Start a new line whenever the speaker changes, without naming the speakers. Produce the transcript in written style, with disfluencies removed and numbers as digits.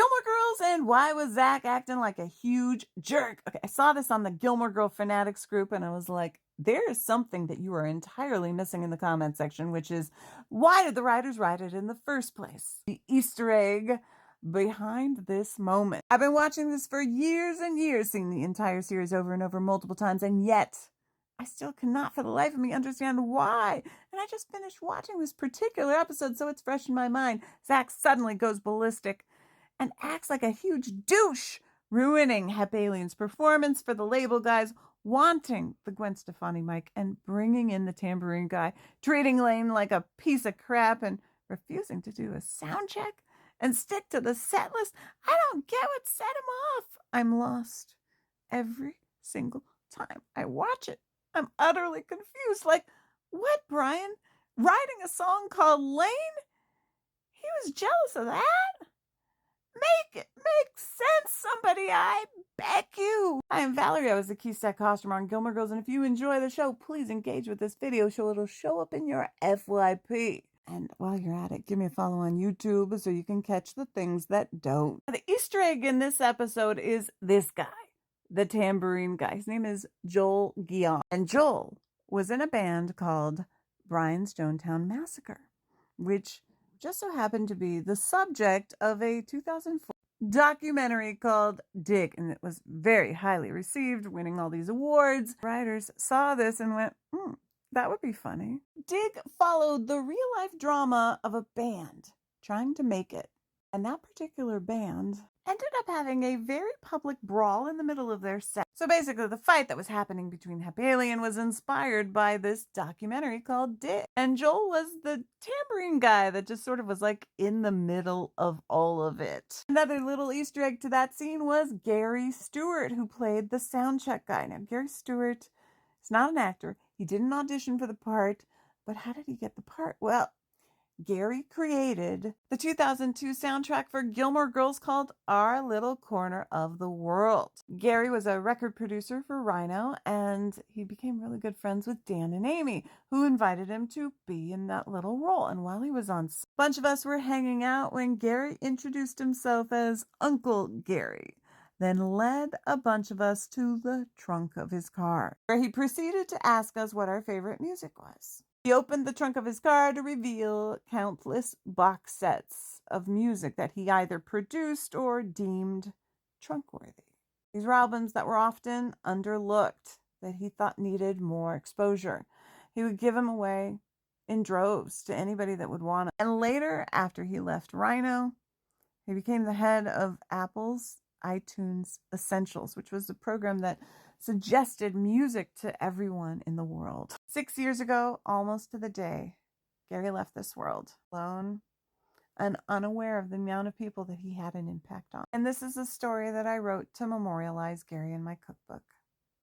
Gilmore Girls, and why was Zach acting like a huge jerk? Okay, I saw this on the Gilmore Girl Fanatics group, and I was like, there is something that you are entirely missing in the comment section, which is, why did the writers write it in the first place? The Easter egg behind this moment. I've been watching this for years and years, seeing the entire series over and over multiple times, and yet I still cannot for the life of me understand why. And I just finished watching this particular episode, so it's fresh in my mind. Zach suddenly goes ballistic and acts like a huge douche, ruining Hep Alien's performance for the label guys, wanting the Gwen Stefani mic and bringing in the tambourine guy, treating Lane like a piece of crap and refusing to do a sound check and stick to the set list. I don't get what set him off. I'm lost every single time I watch it. I'm utterly confused. Like, what, Brian? Writing a song called Lane? He was jealous of that? Make it make sense, somebody, I beg you. I am Valerie. I was the Keystack costumer on Gilmore Girls, and if you enjoy the show, please engage with this video so it'll show up in your FYP. And while you're at it, give me a follow on YouTube so you can catch the things that don't. The Easter egg in this episode is this guy, the tambourine guy. His name is Joel Guillaume. And Joel was in a band called Brian's Jonestown Massacre, which just so happened to be the subject of a 2004 documentary called Dig, and it was very highly received, winning all these awards. Writers saw this and went, that would be funny. Dig followed the real-life drama of a band trying to make it, and that particular band ended up having a very public brawl in the middle of their set. So basically, the fight that was happening between Hep Alien was inspired by this documentary called Dig. And Joel was the tambourine guy that just sort of was like in the middle of all of it. Another little Easter egg to that scene was Gary Stewart, who played the sound check guy. Now, Gary Stewart is not an actor. He didn't audition for the part, but how did he get the part? Well, Gary created the 2002 soundtrack for Gilmore Girls called Our Little Corner of the World. Gary was a record producer for Rhino, and he became really good friends with Dan and Amy, who invited him to be in that little role. And while he was on, a bunch of us were hanging out when Gary introduced himself as Uncle Gary, then led a bunch of us to the trunk of his car, where he proceeded to ask us what our favorite music was. He opened the trunk of his car to reveal countless box sets of music that he either produced or deemed trunk-worthy. These were albums that were often underlooked, that he thought needed more exposure. He would give them away in droves to anybody that would want it. And later, after he left Rhino, he became the head of Apple's iTunes Essentials, which was a program that suggested music to everyone in the world. 6 years ago, almost to the day, Gary left this world alone and unaware of the amount of people that he had an impact on. And this is a story that I wrote to memorialize Gary in my cookbook.